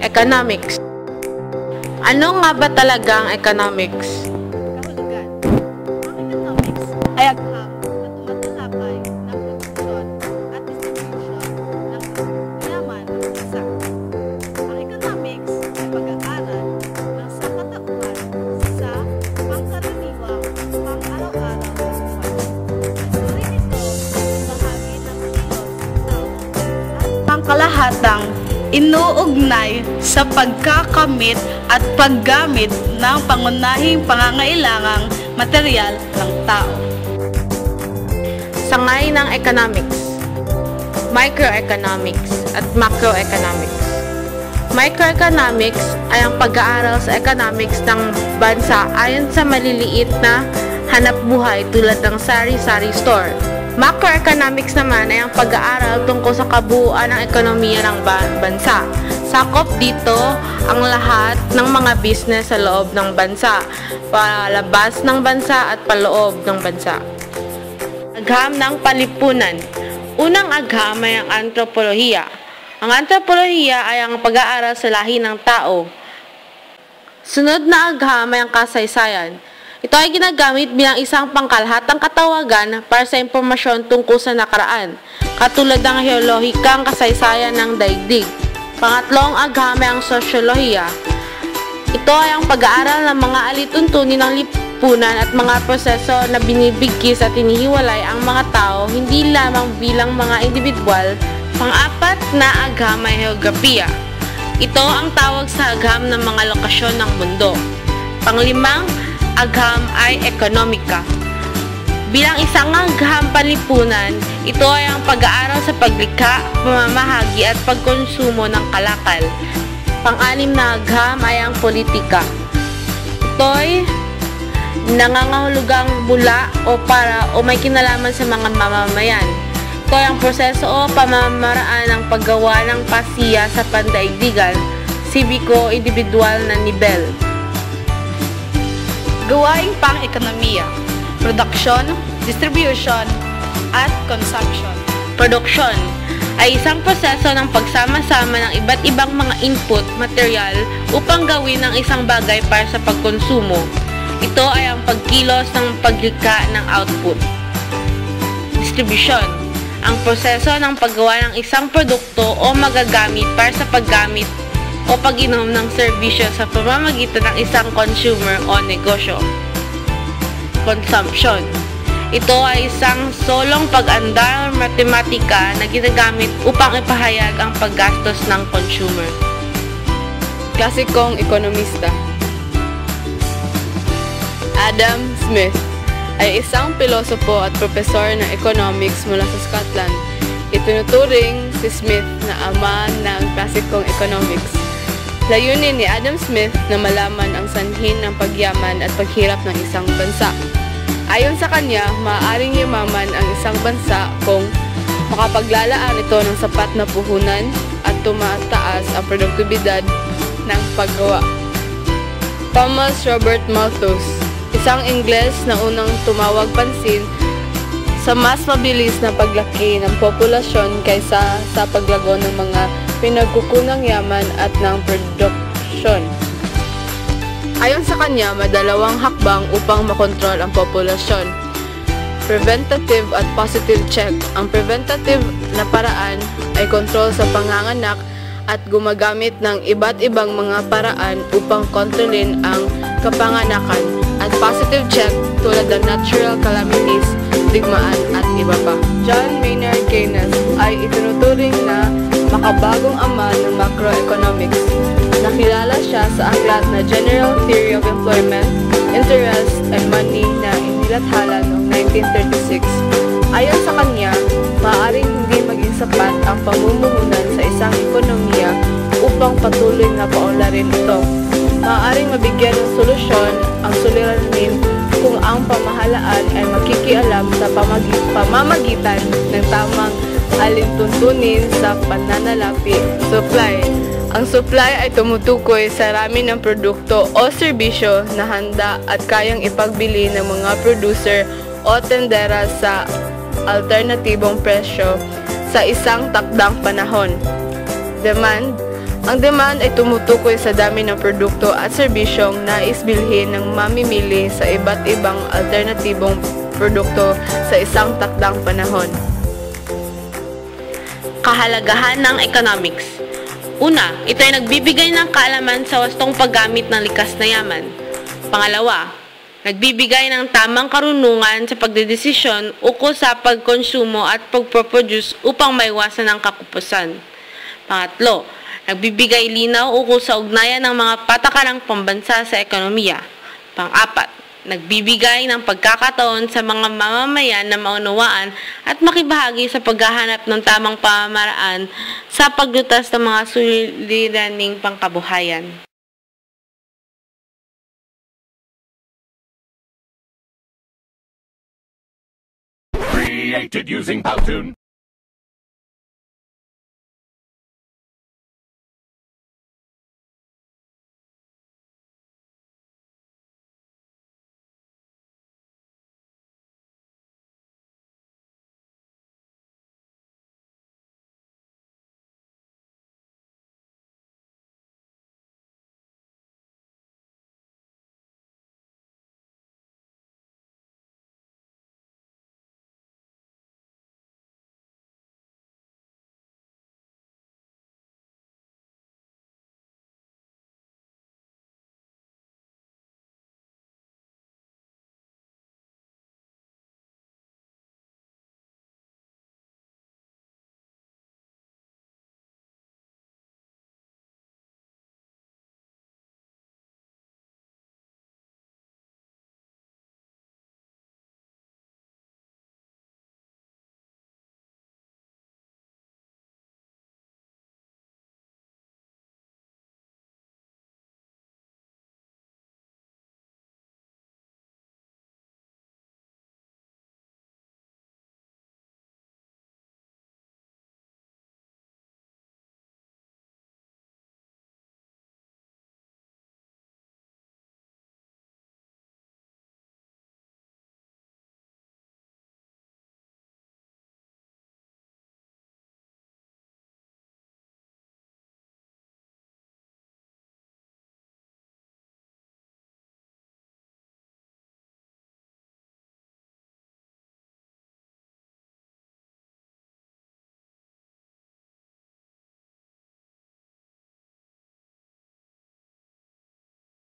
Economics. Ano nga ba talaga ang economics? Kahulugan. Ang economics ay agham na tumatalakay ng produksyon at distribution ng yaman ng bansa. Ang economics ay pag-aaral ng sangkatauhan sa pangkaraniwang pang-araw-araw na buhay. Ituring ito bahagi ng kilos ng tao at pangkalahatang inuugnay sa pagkakamit at paggamit ng pangunahing pangangailangang material ng tao. Sangay ng economics, microeconomics at macroeconomics. Microeconomics ay ang pag-aaral sa economics ng bansa ayon sa maliliit na hanapbuhay tulad ng sari-sari store. Macroeconomics naman ay ang pag-aaral tungkol sa kabuuan ng ekonomiya ng bansa. Sakop dito ang lahat ng mga business sa loob ng bansa, palabas ng bansa at paloob ng bansa. Agham ng palipunan. Unang agham ay ang antropolohiya. Ang antropolohiya ay ang pag-aaral sa lahi ng tao. Sunod na agham ay ang kasaysayan. Ito ay ginagamit bilang isang pangkalahatang katawagan para sa impormasyon tungkol sa nakaraan, katulad ng heolohikang kasaysayan ng daigdig. Pangatlong agham ay ang sosyolohiya. Ito ay ang pag-aaral ng mga alituntunin ng lipunan at mga proseso na binibigkis at inihiwalay ang mga tao hindi lamang bilang mga individual. Pang-apat na agham ay heograpiya. Ito ang tawag sa agham ng mga lokasyon ng mundo. Panglimang agham ay ekonomika. Bilang isang agham panlipunan, ito ay ang pag-aaral sa paglikha, pamamahagi at pagkonsumo ng kalakal. Pang-anim na agham ay ang politika. Ito ay nangangahulugang bula o para o may kinalaman sa mga mamamayan. Ito ay ang proseso o pamamaraan ng paggawa ng pasiya sa pandaigdigan, sibiko-individual na nibel. Gawaing pang-ekonomiya, production, distribution, at consumption. Production ay isang proseso ng pagsama-sama ng iba't ibang mga input material upang gawin ang isang bagay para sa pagkonsumo. Ito ay ang pagkilos ng paglikha ng output. Distribution, ang proseso ng paggawa ng isang produkto o magagamit para sa paggamit o pag-inom ng serbisyo sa pamamagitan ng isang consumer o negosyo. Consumption. Ito ay isang solong pag-andar matematika na ginagamit upang ipahayag ang paggastos ng consumer. Klasikong ekonomista. Adam Smith ay isang pilosopo at propesor ng economics mula sa Scotland. Itinuturing si Smith na ama ng klasikong economics. Layunin ni Adam Smith na malaman ang sanhin ng pagyaman at paghirap ng isang bansa. Ayon sa kanya, maaaring yumaman ang isang bansa kung makapaglalaan ito ng sapat na puhunan at tumataas ang produktibidad ng paggawa. Thomas Robert Malthus, isang Ingles na unang tumawag pansin sa mas mabilis na paglaki ng populasyon kaysa sa paglago ng mga pinagkukunang yaman at ng produksyon. Ayon sa kanya, madalawang hakbang upang makontrol ang populasyon. Preventative at positive check. Ang preventative na paraan ay kontrol sa panganganak at gumagamit ng iba't ibang mga paraan upang kontrolin ang kapanganakan. At positive check tulad ng natural calamities, digmaan at iba pa. John Maynard Keynes ay itinuturing na makabagong ama ng macroeconomics. Nakilala siya sa aklat na General Theory of Employment, Interest, and Money na inilathala noong 1936. Ayon sa kanya, maaaring hindi maging sapat ang pamumuhunan sa isang ekonomiya upang patuloy na paunlarin ito. Maaaring mabigyan ng solusyon ang suliranin kung ang pamahalaan ay makikialam sa pamamagitan ng tamang alintuntunin sa pananalapi. Supply. Ang supply ay tumutukoy sa rami ng produkto o serbisyo na handa at kayang ipagbili ng mga producer o tendera sa alternatibong presyo sa isang takdang panahon. Demand. Ang demand ay tumutukoy sa dami ng produkto at serbisyong nais bilhin ng mamimili sa iba't ibang alternatibong produkto sa isang takdang panahon. Kahalagahan ng economics. Una, ito ay nagbibigay ng kaalaman sa wastong paggamit ng likas na yaman. Pangalawa, nagbibigay ng tamang karunungan sa pagdedesisyon ukol sa pagkonsumo at pagproproduce upang maiwasan ang kakupusan. Pangatlo, nagbibigay linaw ukol sa ugnayan ng mga patakarang pambansa sa ekonomiya. Pang-apat, nagbibigay ng pagkakataon sa mga mamamayan na maunawaan at makibahagi sa paghahanap ng tamang pamamaraan sa paglutas ng mga suliraning pangkabuhayan. Created using Powtoon.